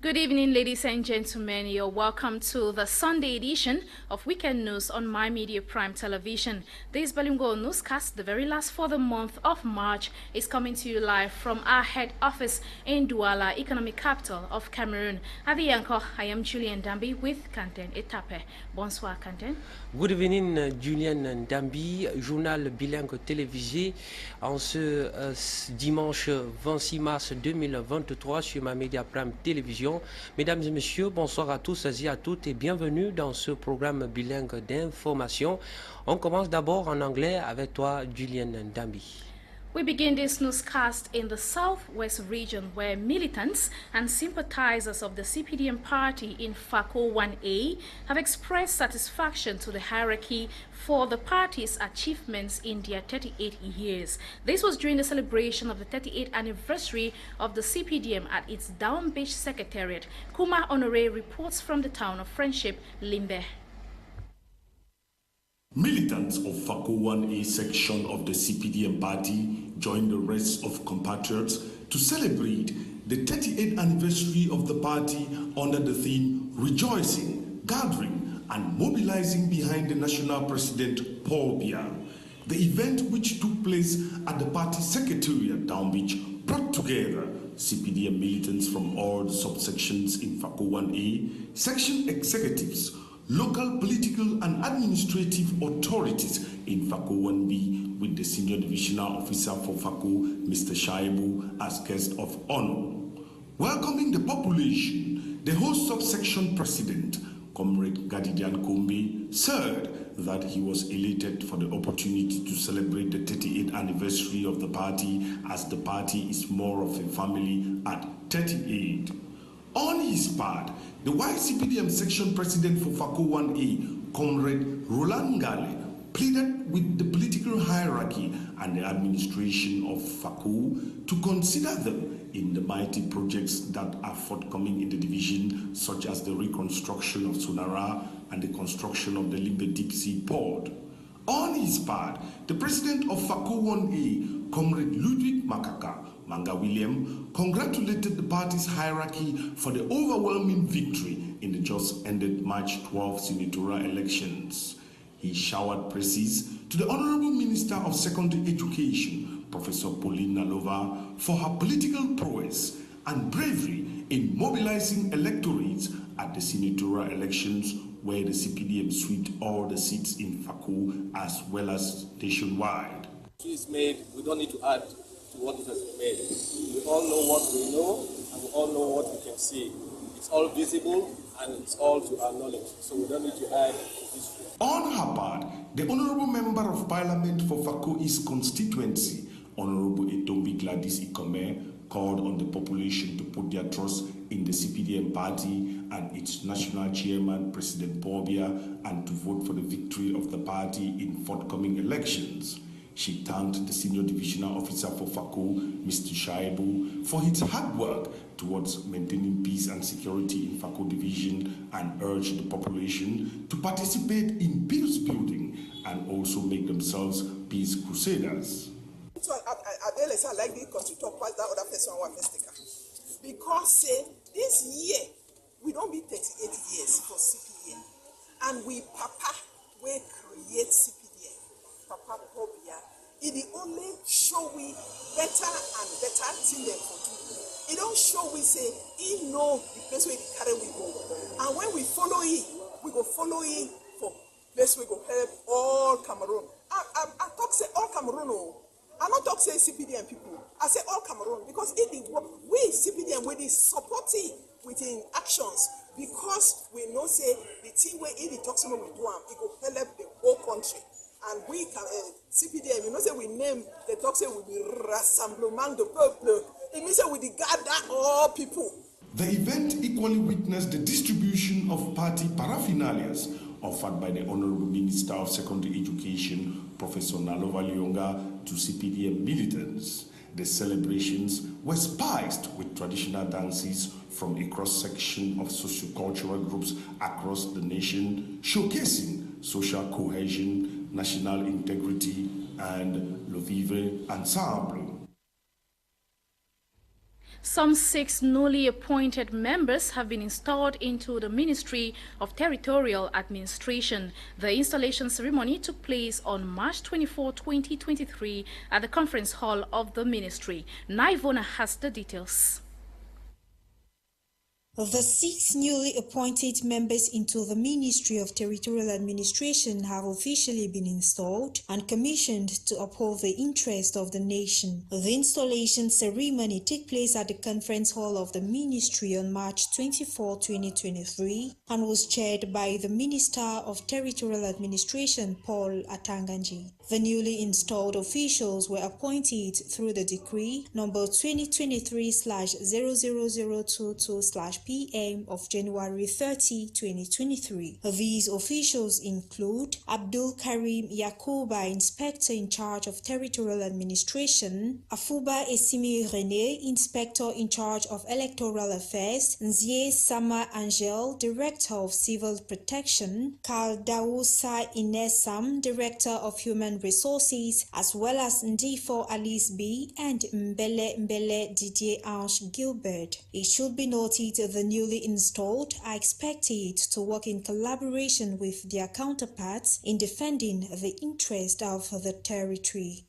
Good evening, ladies and gentlemen. You're welcome to the Sunday edition of Weekend News on My Media Prime Television. This Bilingual newscast, the very last for the month of March, is coming to you live from our head office in Douala, economic capital of Cameroon. At the anchor, I am Julliene Ndambi with Quentin Etape. Bonsoir, Quentin. Good evening, Julliene Ndambi, journal bilingue télévisé en ce dimanche 26 mars 2023 sur Ma Media Prime Télévision. Mesdames et messieurs, bonsoir à tous et à toutes et bienvenue dans ce programme bilingue d'information. On commence d'abord en anglais avec toi, Julliene Ndambi. We begin this newscast in the southwest region where militants and sympathizers of the CPDM party in FACO 1A have expressed satisfaction to the hierarchy for the party's achievements in their 38 years. This was during the celebration of the 38th anniversary of the CPDM at its Down Beach Secretariat. Kuma Honore reports from the town of Friendship, Limbe. Militants of FACO 1A section of the CPDM party joined the rest of compatriots to celebrate the 38th anniversary of the party under the theme Rejoicing, Gathering and Mobilizing behind the National President Paul Biya. The event, which took place at the party secretariat Down Beach, brought together CPDM militants from all the subsections in FACO 1A, section executives, local political and administrative authorities in FACO 1B with the senior divisional officer for FACO, Mr. Shaibu, as guest of honor. Welcoming the population, the whole subsection president, Comrade Gadidian Kombe, said that he was elated for the opportunity to celebrate the 38th anniversary of the party, as the party is more of a family at 38. On his part, the YCPDM section president for FACO 1A, Comrade Roland Ngale, pleaded with the political hierarchy and the administration of FACO to consider them in the mighty projects that are forthcoming in the division, such as the reconstruction of Sonara and the construction of the Limbe Deep Sea Port. On his part, the president of FACO 1A, Comrade Ludwig Makaka, Manga William, congratulated the party's hierarchy for the overwhelming victory in the just ended March 12 senatorial elections. He showered praises to the Honorable Minister of Secondary Education, Professor Pauline Nalova, for her political prowess and bravery in mobilizing electorates at the senatorial elections, where the CPDM swept all the seats in FACO as well as nationwide. Is made, we don't need to add to what it has been made. We all know what we know, and we all know what we can see. It's all visible and it's all to our knowledge, so we don't need to add to history. On her part, the Honorable Member of Parliament for FACO East constituency, Honorable Etombi Gladys Ikome, called on the population to put their trust in the CPDM party and its national chairman, President Paul Biya, and to vote for the victory of the party in forthcoming elections. She thanked the senior divisional officer for FACO, Mr. Shaibu, for his hard work towards maintaining peace and security in FACO division, and urged the population to participate in peace building and also make themselves peace crusaders. So I like the country talk past that other person one mistake. Because this year we don't be 38 years for CPDM, and we papa we create CPDM. Papa Pobia, it only show we better and better thing than for do. It don't show we say he know the place where the carry we go, and when we follow it, we go follow it for place we go help all Cameroon. I talk say all Cameroon. Oh. I not talk say CPDM people. I say all Cameroon, because it the work we CPDM we support it within actions, because we know say the thing where it talks about we do it go help the whole country. And we can CPDM, you know say we name the talk say we be Rassemblement de Peuple. It means that we gather all people. The event equally witnessed the distribution of party paraphernalias offered by the Honorable Minister of Secondary Education, Professor Nalova Lyonga, to CPDM militants. The celebrations were spiced with traditional dances from a cross-section of socio-cultural groups across the nation, showcasing social cohesion, national integrity, and le vivre ensemble. Some 6 newly appointed members have been installed into the Ministry of Territorial Administration. The installation ceremony took place on March 24, 2023 at the conference hall of the ministry. Naivona has the details. The 6 newly appointed members into the Ministry of Territorial Administration have officially been installed and commissioned to uphold the interest of the nation. The installation ceremony took place at the conference hall of the ministry on March 24, 2023 and was chaired by the Minister of Territorial Administration, Paul Atanganji. The newly installed officials were appointed through the decree number 2023/00022/PM of January 30, 2023. These officials include Abdul Karim Yakuba, Inspector in charge of Territorial Administration, Afuba Esimi Rene, Inspector in charge of Electoral Affairs, Nzie Sama Angel, Director of Civil Protection, Karl Dawusa Inesam, Director of Human Resources, as well as Ndifo Alice B and Mbele Didier Ange Gilbert. It should be noted the newly installed are expected to work in collaboration with their counterparts in defending the interest of the territory.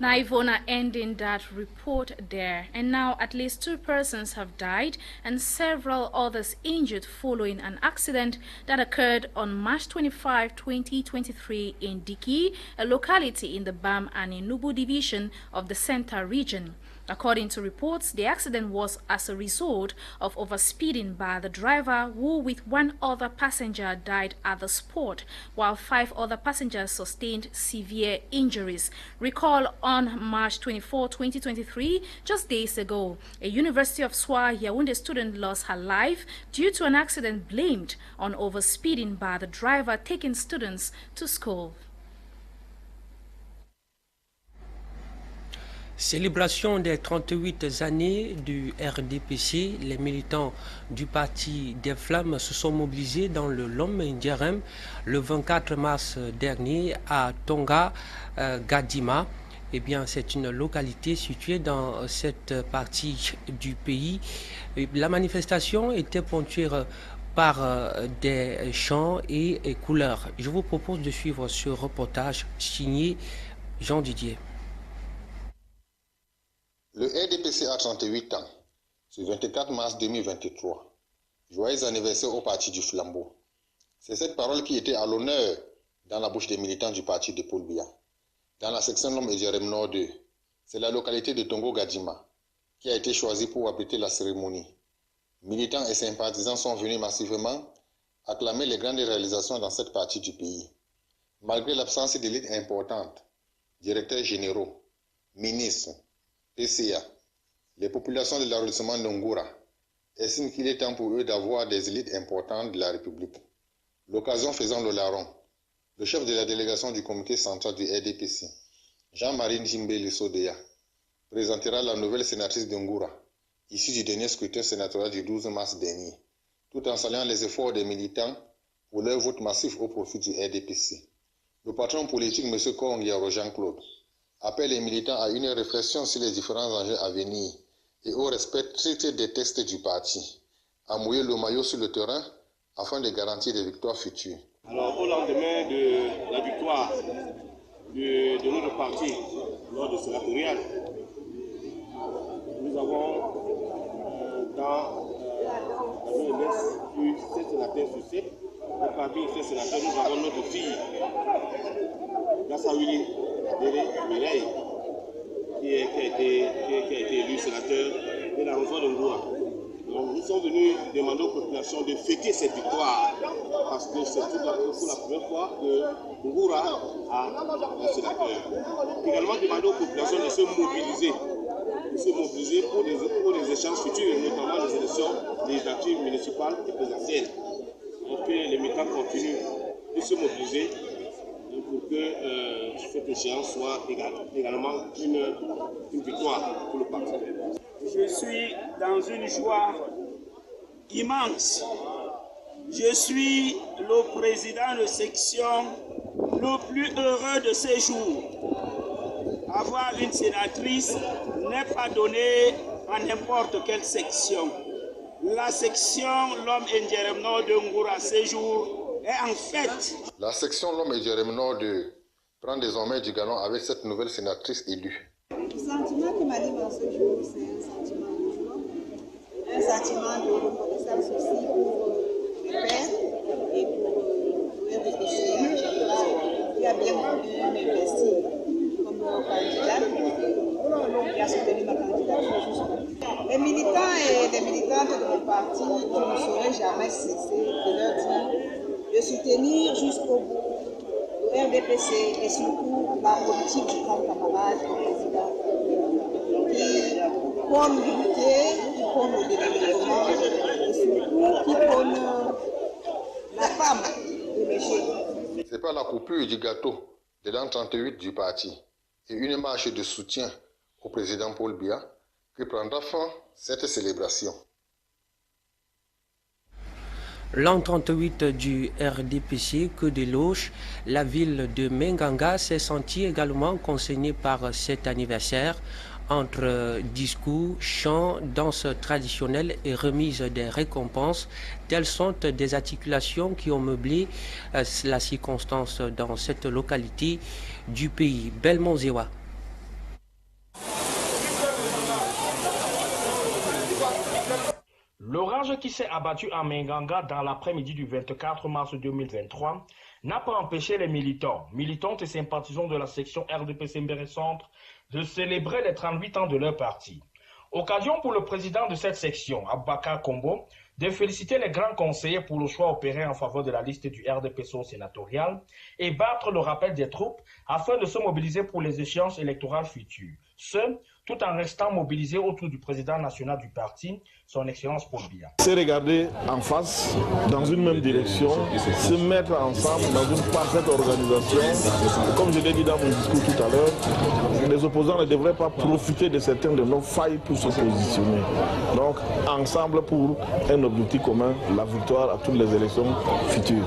Naivona ending that report there. And now at least 2 persons have died and several others injured following an accident that occurred on March 25, 2023 in Diki, a locality in the Bam and Enugu division of the Center region. According to reports, the accident was as a result of overspeeding by the driver, who with 1 other passenger died at the spot, while 5 other passengers sustained severe injuries. Recall on March 24, 2023, just days ago, a University of Swa Yaoundé student lost her life due to an accident blamed on overspeeding by the driver taking students to school. Célébration des 38 années du RDPC, les militants du parti des Flammes se sont mobilisés dans le Lom Ndjerem le 24 mars dernier à Tonga, Gadima. Eh bien, c'est une localité située dans cette partie du pays. La manifestation était ponctuée par des chants et couleurs. Je vous propose de suivre ce reportage signé Jean Didier. Le RDPC a 38 ans, ce 24 mars 2023. Joyeux anniversaire au parti du Flambeau. C'est cette parole qui était à l'honneur dans la bouche des militants du parti de Paul Biya. Dans la section Lom Ndjerem Nord 2, c'est la localité de Tongo Gadima qui a été choisie pour abriter la cérémonie. Militants et sympathisants sont venus massivement acclamer les grandes réalisations dans cette partie du pays. Malgré l'absence d'élites importantes, directeurs généraux, ministres, PCA, les populations de l'arrondissement d'Ongura estiment qu'il est temps pour eux d'avoir des élites importantes de la République. L'occasion faisant le larron, le chef de la délégation du comité central du RDPC, Jean-Marie Njimbeli Sodeya, présentera la nouvelle sénatrice d'Ongura, issue du dernier scrutin sénatorial du 12 mars dernier, tout en saluant les efforts des militants pour leur vote massif au profit du RDPC. Le patron politique, M. Kongiaro Jean-Claude, appelle les militants à une réflexion sur les différents enjeux à venir et au respect strict des textes du parti, à mouiller le maillot sur le terrain afin de garantir des victoires futures. Alors, au lendemain de la victoire de notre parti lors du sénatorial, nous avons dans une liste eu 7 sénateurs sur 7. Et parmi ces sénateurs, nous avons notre fille, Julliene, qui a été élu sénateur de l'arrondissement de Ngoura. Donc nous sommes venus demander aux populations de fêter cette victoire parce que c'est pour la première fois que Ngoura a un sénateur. Également demander aux populations de se mobiliser pour des échanges futurs, notamment les élections législatives, municipales et présidentielles. Donc que les militants continuent de se mobiliser pour que cette échéance soit également une victoire pour le parti. Je suis dans une joie immense. Je suis le président de section le plus heureux de ces jours. avoir une sénatrice n'est pas donné à n'importe quelle section. La section L'homme indjéremno de Ngoura Séjour est en fait. La section L'homme indjéremno de prend désormais du galon avec cette nouvelle sénatrice élue. Le sentiment qui m'anime en ce jour, c'est un sentiment de joie, un sentiment de reconnaissance aussi pour le père et pour le RDPC en général, qui a bien voulu m'investir comme candidat, qui a soutenu ma candidature jusqu'au bout. Les militants et les militantes de mon parti, je ne saurais jamais cesser de leur dire de soutenir jusqu'au bout le RDPC et surtout la politique du grand camarade président qui prône l'unité, qui prône le développement et surtout qui prône la femme de l'échec. C'est pas la coupure du gâteau de l'an 38 du parti et une marche de soutien au président Paul Biya qui prendra fin cette célébration. L'an 38 du RDPC, que de loge, la ville de Menganga s'est sentie également concernée par cet anniversaire. Entre discours, chants, danses traditionnelles et remise des récompenses, telles sont des articulations qui ont meublé la circonstance dans cette localité du pays. Belmont-Zewa. L'orage qui s'est abattu à Menganga dans l'après-midi du 24 mars 2023 n'a pas empêché les militantes et sympathisants de la section RDPC Mbéré Centre de célébrer les 38 ans de leur parti. Occasion pour le président de cette section, Abaka Kombo, de féliciter les grands conseillers pour le choix opéré en faveur de la liste du RDPC sénatorial et battre le rappel des troupes afin de se mobiliser pour les échéances électorales futures. Ce, tout en restant mobilisé autour du président national du parti, son Excellence Paul Biya. C'est regarder en face, dans une même direction, se mettre ensemble dans une parfaite organisation. Comme je l'ai dit dans mon discours tout à l'heure, les opposants ne devraient pas profiter de certaines de nos failles pour se positionner. Donc, ensemble pour un objectif commun, la victoire à toutes les élections futures.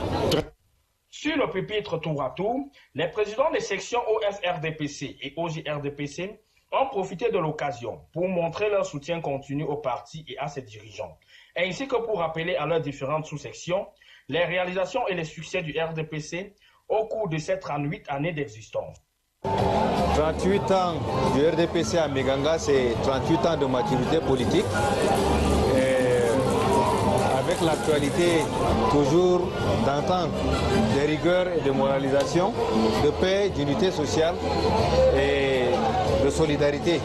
Sur le pupitre tour à tour, les présidents des sections OFRDPC et OJRDPC ont profité de l'occasion pour montrer leur soutien continu au parti et à ses dirigeants, ainsi que pour rappeler à leurs différentes sous-sections les réalisations et les succès du RDPC au cours de ces 38 années d'existence. 38 ans du RDPC à Menganga, c'est 38 ans de maturité politique. Avec l'actualité toujours d'entente, de rigueur et de moralisation, de paix, d'unité sociale et de solidarité.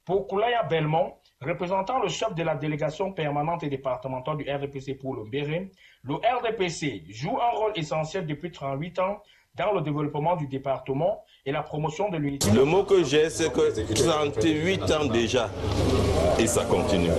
Pour Koulaya Belmont, représentant le chef de la délégation permanente et départementale du RDPC pour le Mbéré, le RDPC joue un rôle essentiel depuis 38 ans dans le développement du département et la promotion de l'unité. Le mot que j'ai, c'est que 38 ans déjà, et ça continue.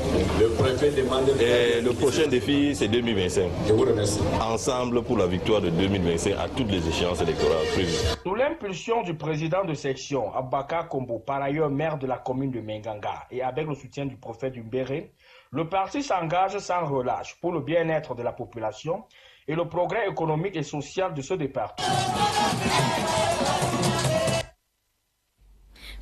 Et le prochain défi, c'est 2025. Je vous remercie. Ensemble pour la victoire de 2025 à toutes les échéances électorales prévues. Sous l'impulsion du président de section, Abaka Kombo, par ailleurs maire de la commune de Menganga, et avec le soutien du prophète du Mbéré, le parti s'engage sans relâche pour le bien-être de la population et le progrès économique et social de ce département.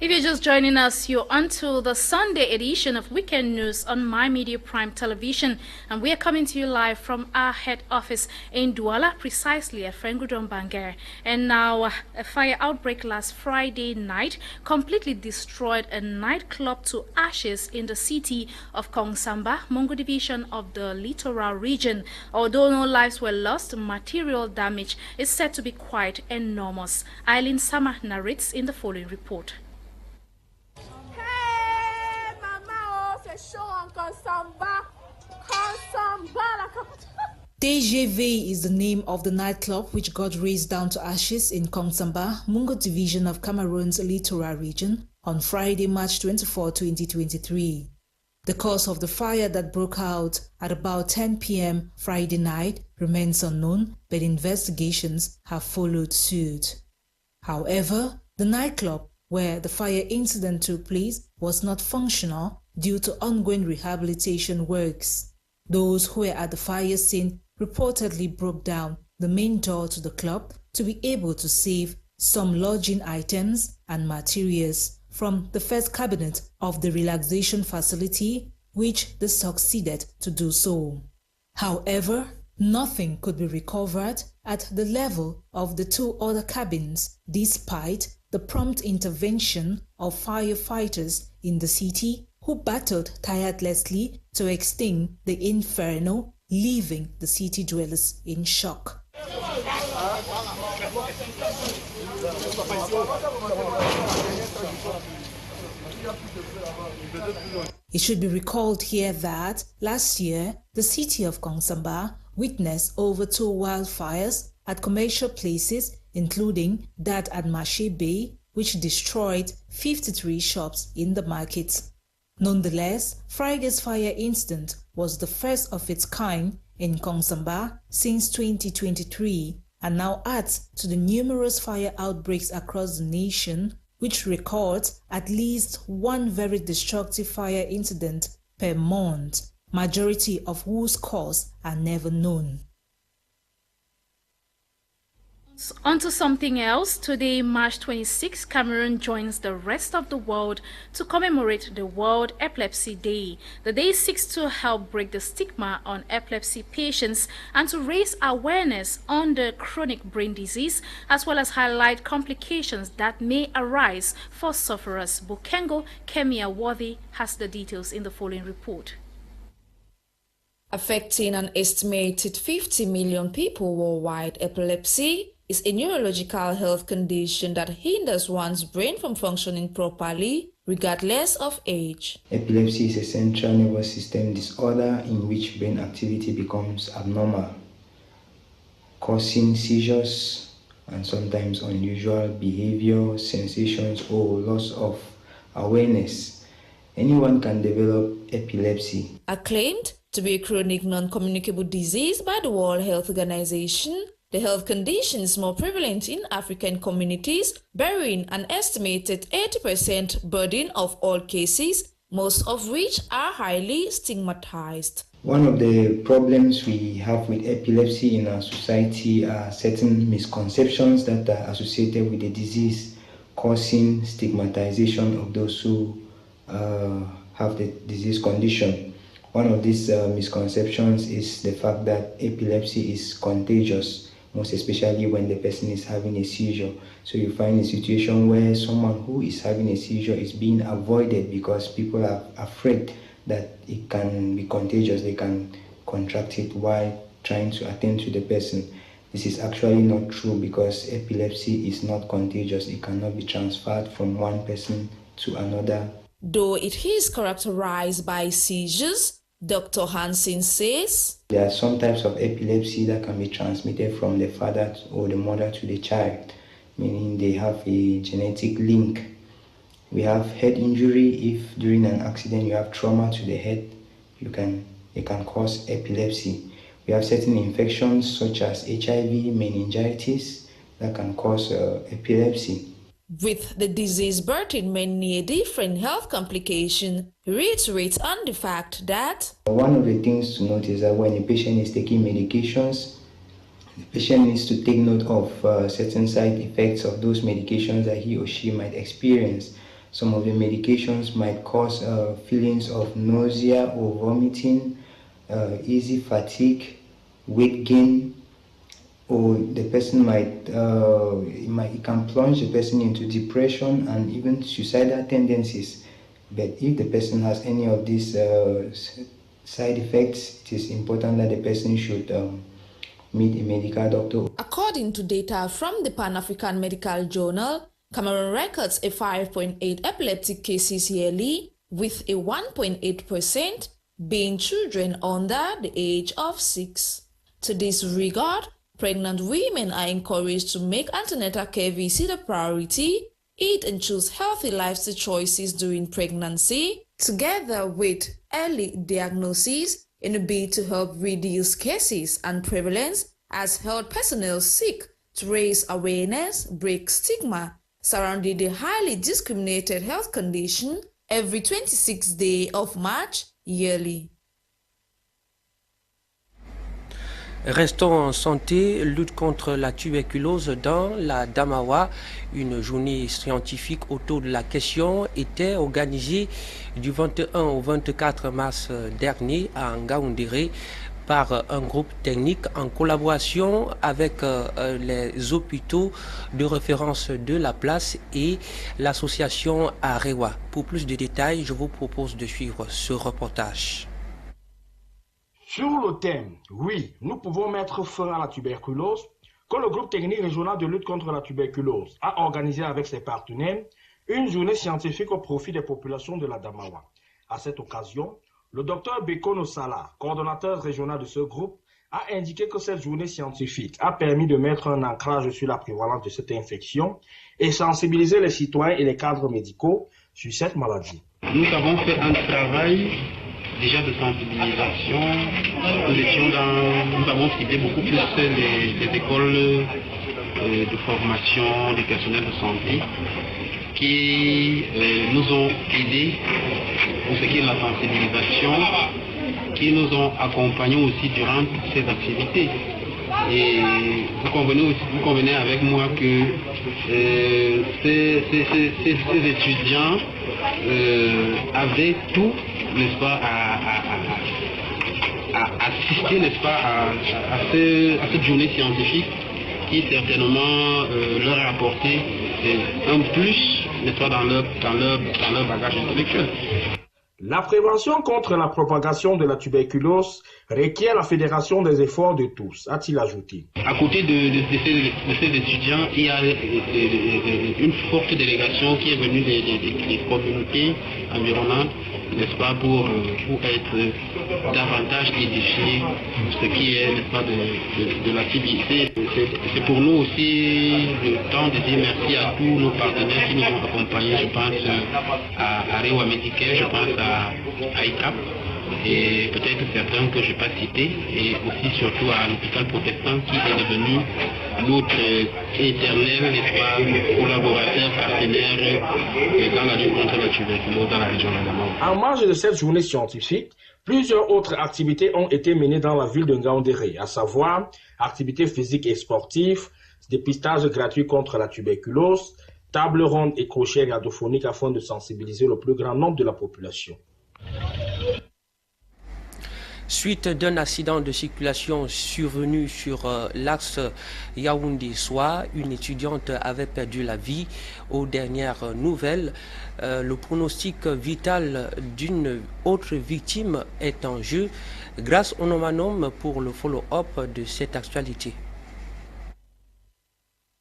If you're just joining us, you're onto the Sunday edition of Weekend News on My Media Prime Television, and we are coming to you live from our head office in Douala, precisely at Franck Bangere. And now, a fire outbreak last Friday night completely destroyed a nightclub to ashes in the city of Kongsamba, Mongo division of the littoral region. Although no lives were lost, material damage is said to be quite enormous. Eileen Sama narrates in the following report. TGV is the name of the nightclub which got razed down to ashes in Kongsamba, Mungo division of Cameroon's littoral region on Friday, March 24, 2023. The cause of the fire that broke out at about 10 p.m. Friday night remains unknown, but investigations have followed suit. However, the nightclub where the fire incident took place was not functional due to ongoing rehabilitation works. Those who were at the fire scene reportedly broke down the main door to the club to be able to save some lodging items and materials from the first cabinet of the relaxation facility, which they succeeded to do so. However, nothing could be recovered at the level of the two other cabins, despite the prompt intervention of firefighters in the city, who battled tirelessly to extinguish the inferno, leaving the city dwellers in shock. It should be recalled here that last year, the city of Kongsamba witnessed over 2 wildfires at commercial places, including that at Marché Bay, which destroyed 53 shops in the market. Nonetheless, Friday's fire incident was the first of its kind in Kongsamba since 2023 and now adds to the numerous fire outbreaks across the nation, which records at least one very destructive fire incident per month, majority of whose cause are never known. On to something else. Today, March 26, Cameroon joins the rest of the world to commemorate the World Epilepsy Day. The day seeks to help break the stigma on epilepsy patients and to raise awareness on the chronic brain disease, as well as highlight complications that may arise for sufferers. Bukengo Kemia Worthy has the details in the following report. Affecting an estimated 50 million people worldwide, epilepsy is a neurological health condition that hinders one's brain from functioning properly, regardless of age. Epilepsy is a central nervous system disorder in which brain activity becomes abnormal, causing seizures and sometimes unusual behavior, sensations, or loss of awareness. Anyone can develop epilepsy. Acclaimed to be a chronic non-communicable disease by the World Health Organization, the health condition is more prevalent in African communities, bearing an estimated 80% burden of all cases, most of which are highly stigmatized. One of the problems we have with epilepsy in our society are certain misconceptions that are associated with the disease, causing stigmatization of those who have the disease condition. One of these misconceptions is the fact that epilepsy is contagious, most especially when the person is having a seizure. So you find a situation where someone who is having a seizure is being avoided because people are afraid that it can be contagious, they can contract it while trying to attend to the person. This is actually not true because epilepsy is not contagious. It cannot be transferred from one person to another. Though it is characterized by seizures, Dr. Hansen says there are some types of epilepsy that can be transmitted from the father or the mother to the child, meaning they have a genetic link. We have head injury. If during an accident you have trauma to the head, it can cause epilepsy. We have certain infections such as HIV, meningitis that can cause epilepsy. With the disease burden many different health complications, reiterates on the fact that one of the things to note is that when a patient is taking medications, the patient needs to take note of certain side effects of those medications that he or she might experience. Some of the medications might cause feelings of nausea or vomiting, easy fatigue, weight gain, or the person it can plunge the person into depression and even suicidal tendencies. But if the person has any of these side effects, it is important that the person should meet a medical doctor. According to data from the Pan-African Medical Journal, Cameroon records a 5.8 epileptic cases yearly, with a 1.8% being children under the age of 6. To this regard, pregnant women are encouraged to make antenatal care visit a priority, eat and choose healthy lifestyle choices during pregnancy, together with early diagnosis in a bid to help reduce cases and prevalence as health personnel seek to raise awareness, break stigma surrounding the highly discriminated health condition every 26th day of March yearly. Restons en santé, lutte contre la tuberculose dans la Damawa. Une journée scientifique autour de la question était organisée du 21 au 24 mars dernier à Ngaoundéré par un groupe technique en collaboration avec les hôpitaux de référence de la place et l'association Arewa. Pour plus de détails, je vous propose de suivre ce reportage. Sur le thème, oui, nous pouvons mettre fin à la tuberculose, que le groupe technique régional de lutte contre la tuberculose a organisé avec ses partenaires une journée scientifique au profit des populations de la Damawa. À cette occasion, le docteur Bekono Sala, coordonnateur régional de ce groupe, a indiqué que cette journée scientifique a permis de mettre un ancrage sur la prévalence de cette infection et sensibiliser les citoyens et les cadres médicaux sur cette maladie. Nous avons fait un travail déjà de sensibilisation. Nous avons ciblé beaucoup plus les écoles de formation du personnel de santé qui nous ont aidés pour ce qui est de la sensibilisation, qui nous ont accompagnés aussi durant ces activités. Et vous convenez avec moi que ces étudiants avaient tout, n'est-ce pas, à assister, n'est-ce pas, à cette journée scientifique qui certainement leur a apporté un plus, n'est-ce pas, dans leur bagage intellectuel. La prévention contre la propagation de la tuberculose requiert la fédération des efforts de tous, a-t-il ajouté. À côté de ces étudiants, il y a une forte délégation qui est venue des communautés environnantes, n'est-ce pas, pour être davantage édifiés ce qui est, n'est-ce pas, de l'activité. C'est pour nous aussi le temps de dire merci à tous nos partenaires qui nous ont accompagnés. Je pense à Arewa Médicaire, je pense à Etape, et peut-être certains que je n'ai pas cités, et aussi surtout à l'hôpital protestant qui est devenu notre éternel, n'est-ce pas, collaborateur, partenaire dans la lutte contre la tuberculose dans la région de Ndambi. En marge de cette journée scientifique, plusieurs autres activités ont été menées dans la ville de Ngaoundéré, à savoir activités physiques et sportives, dépistage gratuit contre la tuberculose, table ronde et crochet radiophonique afin de sensibiliser le plus grand nombre de la population. Suite d'un accident de circulation survenu sur l'axe Yaoundé-Soa, une étudiante avait perdu la vie. Aux dernières nouvelles, le pronostic vital d'une autre victime est en jeu grâce au nomanum pour le follow-up de cette actualité.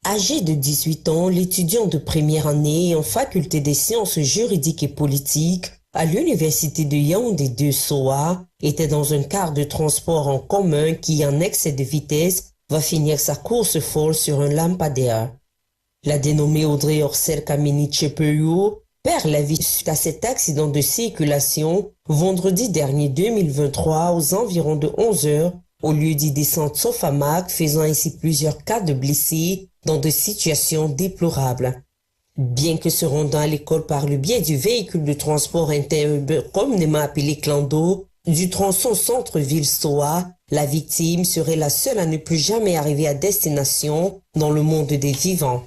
Âgé de 18 ans, l'étudiant de première année en faculté des sciences juridiques et politiques à l'université de Yaoundé de Soa était dans un car de transport en commun qui, en excès de vitesse, va finir sa course folle sur un lampadaire. La dénommée Audrey Orcel Kamini Chepeyo perd la vie suite à cet accident de circulation vendredi dernier 2023 aux environs de 11 heures au lieu dit des centres Sofamac, faisant ainsi plusieurs cas de blessés dans des situations déplorables. Bien que se rendant à l'école par le biais du véhicule de transport interurbain communément appelé Clando, du tronçon centre-ville Soa, la victime serait la seule à ne plus jamais arriver à destination dans le monde des vivants.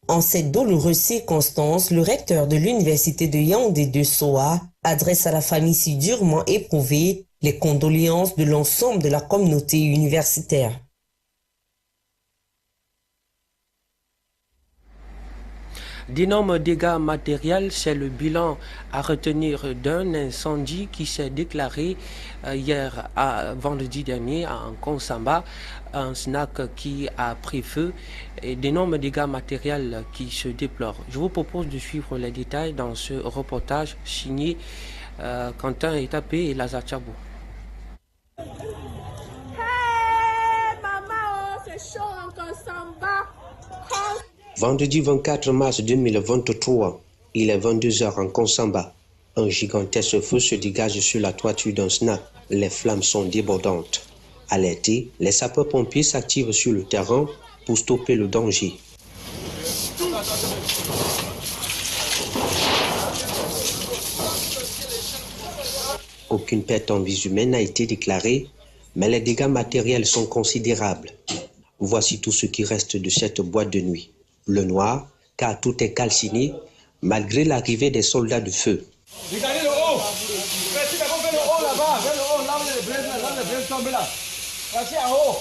En cette douloureuse circonstance, le recteur de l'université de Yaoundé de Soa adresse à la famille si durement éprouvée les condoléances de l'ensemble de la communauté universitaire. D'énormes dégâts matériels, c'est le bilan à retenir d'un incendie qui s'est déclaré vendredi dernier en Konsamba, un snack qui a pris feu et d'énormes dégâts matériels qui se déplorent. Je vous propose de suivre les détails dans ce reportage signé Quentin, Etape et Lazare Tchabou. Hey, maman, c'est chaud en Konsamba. Vendredi 24 mars 2023, il est 22h en Konsamba. Un gigantesque feu se dégage sur la toiture d'un snack. Les flammes sont débordantes. Alertés, les sapeurs-pompiers s'activent sur le terrain pour stopper le danger. Aucune perte en vie humaine n'a été déclarée, mais les dégâts matériels sont considérables. Voici tout ce qui reste de cette boîte de nuit. Le noir, car tout est calciné, malgré l'arrivée des soldats de feu. Regardez le haut. Si t'as fait le haut là-bas, vers le haut, là où les braises tombent là. Voici en haut.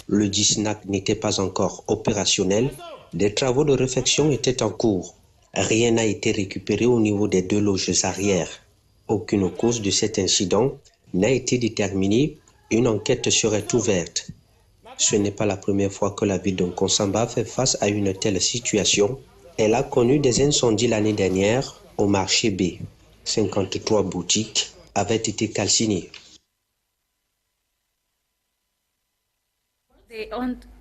Le Disnac n'était pas encore opérationnel. Des travaux de réfection étaient en cours. Rien n'a été récupéré au niveau des 2 loges arrière. Aucune cause de cet incident n'a été déterminée. Une enquête serait ouverte. Ce n'est pas la première fois que la ville de Nkonsamba fait face à une telle situation. Elle a connu des incendies l'année dernière au marché B. 53 boutiques avaient été calcinées.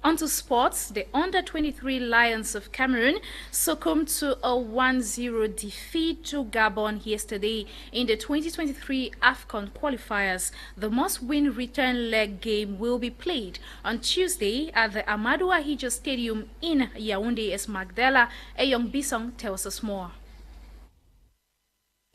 On to sports, the under-23 Lions of Cameroon succumbed to a 1-0 defeat to Gabon yesterday in the 2023 AFCON qualifiers. The must-win return leg game will be played on Tuesday at the Amadou Ahidjo Stadium in Yaoundé, as Magdala Ayuk tells us more.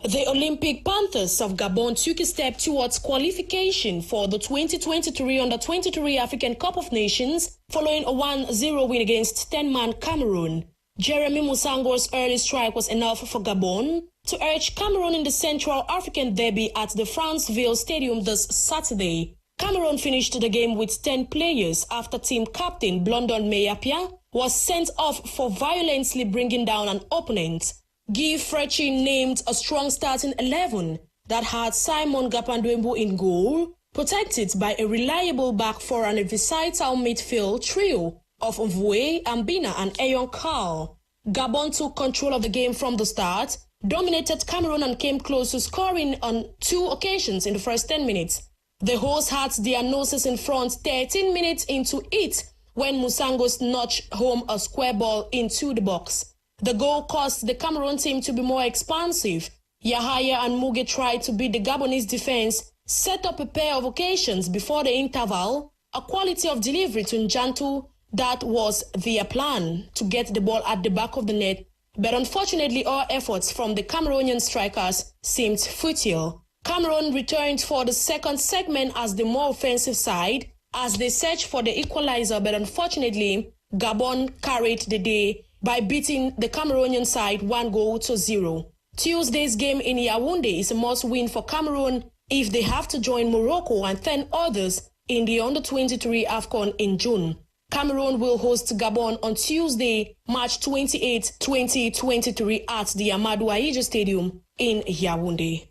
The Olympic Panthers of Gabon took a step towards qualification for the 2023 Under-23 African Cup of Nations following a 1-0 win against 10-man Cameroon. Jeremy Musango's early strike was enough for Gabon to urge Cameroon in the Central African Derby at the Franceville Stadium this Saturday. Cameroon finished the game with 10 players after team captain Blondon Meyapia was sent off for violently bringing down an opponent. Guy Frecci named a strong starting 11 that had Simon Gapandwembo in goal, protected by a reliable back four and a versatile midfield trio of Mvue, Ambina and Ayon Carl. Gabon took control of the game from the start, dominated Cameroon and came close to scoring on 2 occasions in the first 10 minutes. The hosts had their noses in front 13 minutes into it when Musangos notched home a square ball into the box. The goal caused the Cameroon team to be more expansive. Yahaya and Muge tried to beat the Gabonese defense, set up a pair of occasions before the interval, a quality of delivery to Njantu that was their plan to get the ball at the back of the net. But unfortunately, all efforts from the Cameroonian strikers seemed futile. Cameroon returned for the second segment as the more offensive side as they searched for the equalizer, but unfortunately, Gabon carried the day by beating the Cameroonian side 1-0. Tuesday's game in Yaoundé is a must-win for Cameroon if they have to join Morocco and 10 others in the Under-23 AFCON in June. Cameroon will host Gabon on Tuesday, March 28, 2023 at the Amadou Ahidjo Stadium in Yaoundé.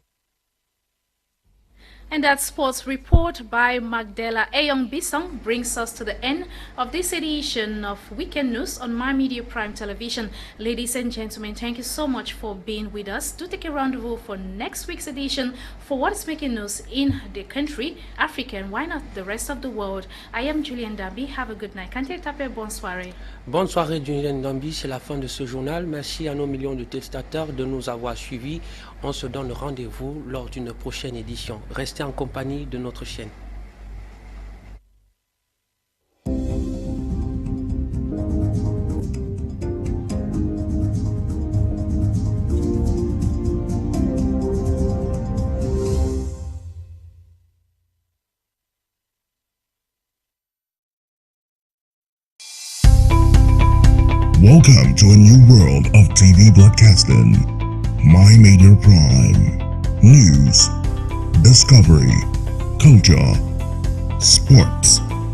And that sports report by Magdala Ayong brings us to the end of this edition of Weekend News on My Media Prime Television. Ladies and gentlemen, thank you so much for being with us. Do take a rendezvous for next week's edition for what is making news in the country, Africa, and why not the rest of the world. I am Julliene Ndambi. Have a good night. Quentin, Etape, bonne soirée. Bonne soirée, Julliene Ndambi. C'est la fin de ce journal. Merci à nos millions de téléspectateurs de nous avoir suivis. On se donne rendez-vous lors d'une prochaine édition. Restez en compagnie de notre chaîne. Welcome to a new world of TV broadcasting. My Media Prime. News, discovery, culture, sports,